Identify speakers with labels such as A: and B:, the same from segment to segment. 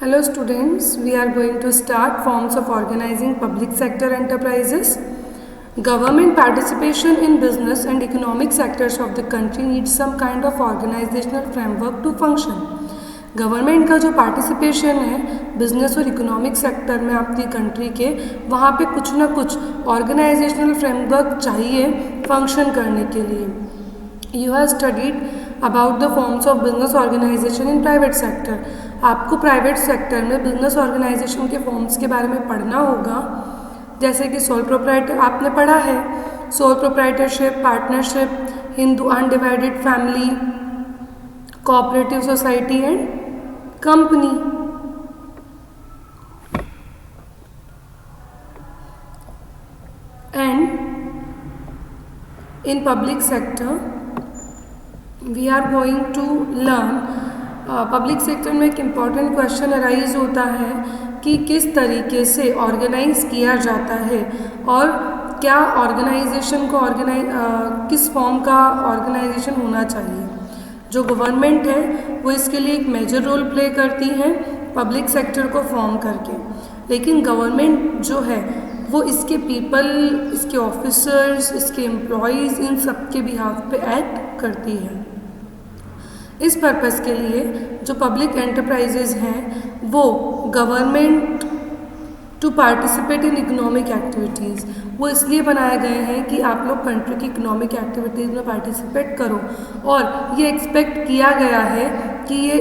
A: Hello students, we are going to start forms of organizing public sector enterprises. Government participation in business and economic sectors of the country needs some kind of organizational framework to function. Government का जो participation है business और economic sector में आपकी country के, वहाँ पे कुछ ना कुछ ऑर्गेनाइजेशनल फ्रेमवर्क चाहिए फंक्शन करने के लिए. You have studied about the forms of business organisation in private sector. आपको प्राइवेट सेक्टर में बिजनेस ऑर्गेनाइजेशन के फॉर्म्स के बारे में पढ़ना होगा, जैसे कि सोल प्रोप्राइटर आपने पढ़ा है, sole proprietorship, partnership, Hindu undivided family, cooperative society and company. And in public sector we are going to learn. Public sector में एक इम्पॉर्टेंट क्वेश्चन अराइज होता है कि किस तरीके से ऑर्गेनाइज किया जाता है और क्या ऑर्गेनाइजेशन को किस फॉर्म का ऑर्गेनाइजेशन होना चाहिए. जो गवर्नमेंट है वो इसके लिए एक मेजर रोल प्ले करती है पब्लिक सेक्टर को फॉर्म करके, लेकिन गवर्नमेंट जो है वो इसके पीपल, इसके ऑफिसर्स, इसके एम्प्लॉयज़, इन सब के बिहाफ पे एक्ट करती है. इस पर्पज़ के लिए जो पब्लिक एंटरप्राइजेज हैं वो government to participate in economic activities, वो इसलिए बनाए गए हैं कि आप लोग कंट्री की इकोनॉमिक एक्टिविटीज़ में पार्टिसिपेट करो, और ये एक्सपेक्ट किया गया है कि ये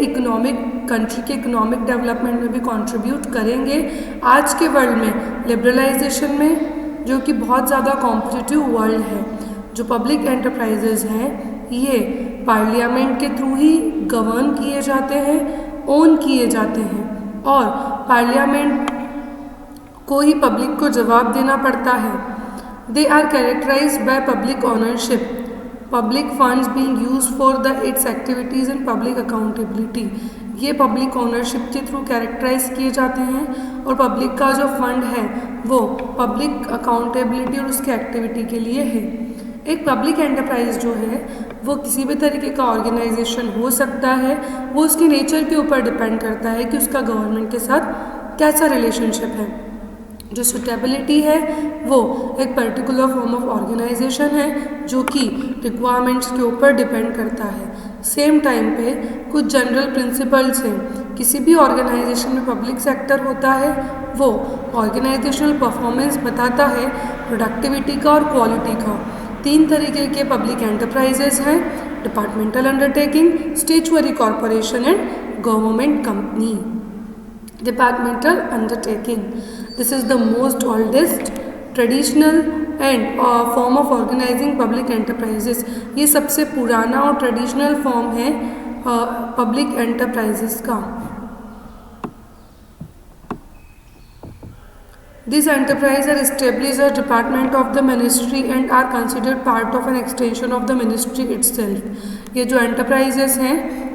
A: कंट्री के इकोनॉमिक डेवलपमेंट में भी कंट्रीब्यूट करेंगे. आज के वर्ल्ड में लिबरलाइजेशन में, जो कि बहुत ज़्यादा कॉम्पिटिटिव वर्ल्ड है, जो पब्लिक एंटरप्राइजेज हैं ये पार्लियामेंट के थ्रू ही गवर्न किए जाते हैं, ओन किए जाते हैं, और पार्लियामेंट को ही पब्लिक को जवाब देना पड़ता है. They are characterised by public ownership, public funds being used for the its activities and public accountability. ये पब्लिक ओनरशिप के थ्रू कैरेक्टराइज किए जाते हैं और पब्लिक का जो फंड है वो पब्लिक अकाउंटेबिलिटी और उसके एक्टिविटी के लिए है. एक पब्लिक एंटरप्राइज जो है वो किसी भी तरीके का ऑर्गेनाइजेशन हो सकता है, वो उसके नेचर के ऊपर डिपेंड करता है कि उसका गवर्नमेंट के साथ कैसा रिलेशनशिप है. जो सुटेबिलिटी है वो एक पर्टिकुलर फॉर्म ऑफ ऑर्गेनाइजेशन है जो कि रिक्वायरमेंट्स के ऊपर डिपेंड करता है. सेम टाइम पे कुछ जनरल प्रिंसिपल्स हैं. किसी भी ऑर्गेनाइजेशन में पब्लिक सेक्टर होता है वो ऑर्गेनाइजेशनल परफॉर्मेंस बताता है प्रोडक्टिविटी का और क्वालिटी का. 3 तरीके के पब्लिक एंटरप्राइजेस हैं: departmental undertaking, statutory corporation and government company. Departmental undertaking, this is the most oldest traditional and form of organising public enterprises. ये सबसे पुराना और ट्रेडिशनल फॉर्म है पब्लिक एंटरप्राइजेस का. These enterprises are established as department of the ministry and are considered part of an extension of the ministry itself. ये जो enterprises हैं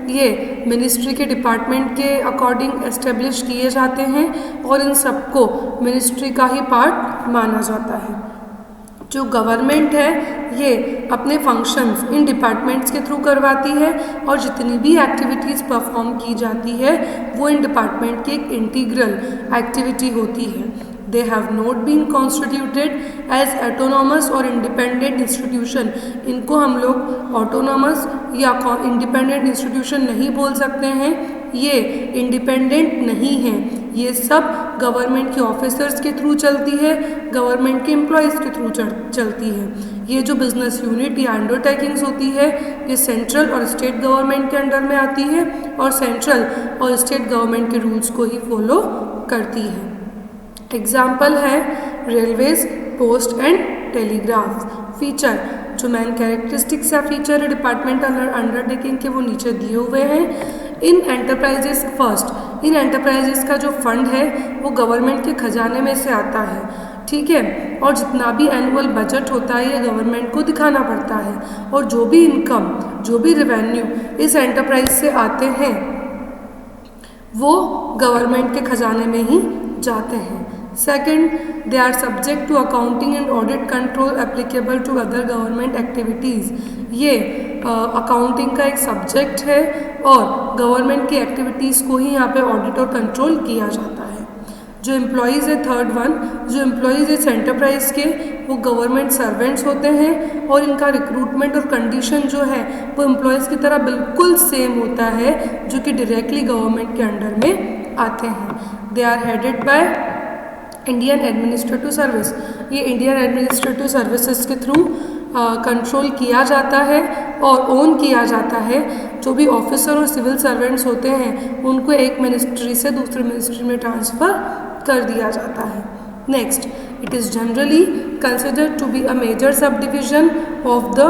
A: ये मिनिस्ट्री के डिपार्टमेंट के अकॉर्डिंग एस्टेब्लिश किए जाते हैं और इन सबको मिनिस्ट्री का ही पार्ट माना जाता है. जो गवर्नमेंट है ये अपने फंक्शंस इन डिपार्टमेंट्स के थ्रू करवाती है और जितनी भी एक्टिविटीज़ परफॉर्म की जाती है वो इन डिपार्टमेंट की एक इंटीग्रल एक्टिविटी होती है. They have not been constituted as autonomous or independent institution. इनको हम लोग autonomous या independent institution नहीं बोल सकते हैं. ये इंडिपेंडेंट नहीं हैं. ये सब गवर्नमेंट के ऑफिसर्स के थ्रू चलती है, गवर्नमेंट के एम्प्लॉयज़ के थ्रू चलती है. ये जो बिजनेस यूनिट या अंडरटेकिंग्स होती है ये सेंट्रल और स्टेट गवर्नमेंट के अंडर में आती है और सेंट्रल और स्टेट गवर्नमेंट के रूल्स को ही फॉलो करती है. एग्जाम्पल है railways, post and telegraph. Feature, जो मेन कैरेक्टरिस्टिक्स या फीचर है डिपार्टमेंटल अंडरटेकिंग के वो नीचे दिए हुए हैं. इन एंटरप्राइजेस फर्स्ट, इन एंटरप्राइजेस का जो फंड है वो गवर्नमेंट के खजाने में से आता है, ठीक है, और जितना भी एनुअल बजट होता है ये गवर्नमेंट को दिखाना पड़ता है, और जो भी इनकम, जो भी रेवेन्यू इस एंटरप्राइज से आते हैं वो गवर्नमेंट के खजाने में ही जाते हैं. Second, they are subject to accounting and audit control applicable to other government activities. ये अकाउंटिंग का एक सब्जेक्ट है और गवर्नमेंट की एक्टिविटीज़ को ही यहाँ पे ऑडिट और कंट्रोल किया जाता है। जो एम्प्लॉयज़ है थर्ड वन, जो एम्प्लॉयज़ इस एंटरप्राइज के वो गवर्नमेंट सर्वेंट्स होते हैं और इनका रिक्रूटमेंट और कंडीशन जो है वो एम्प्लॉयज़ की तरह बिल्कुल सेम होता है जो कि डायरेक्टली गवर्नमेंट के अंडर में आते हैं। They are headed by Indian administrative service. ये इंडियन एडमिनिस्ट्रेटिव सर्विसेज के थ्रू कंट्रोल किया जाता है और ओन किया जाता है। जो भी ऑफिसर और सिविल सर्वेंट्स होते हैं उनको एक मिनिस्ट्री से दूसरे मिनिस्ट्री में ट्रांसफ़र कर दिया जाता है। Next, it is generally considered to be a major subdivision of the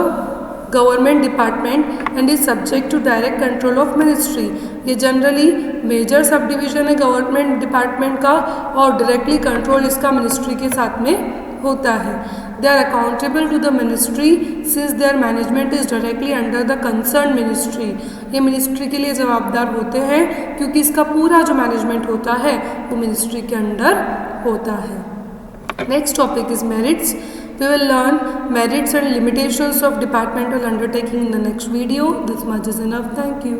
A: government department and is subject to direct control of ministry. ये जनरली मेजर सब डिविजन है गवर्नमेंट डिपार्टमेंट का और directly control इसका ministry के साथ में होता है। They are accountable to the ministry since their management is directly under the concern ministry. ये मिनिस्ट्री के लिए जवाबदार होते हैं क्योंकि इसका पूरा जो मैनेजमेंट होता है वो मिनिस्ट्री के अंडर होता है। Next topic is merits. We will learn merits and limitations of departmental undertaking in the next video. This much is enough. Thank you.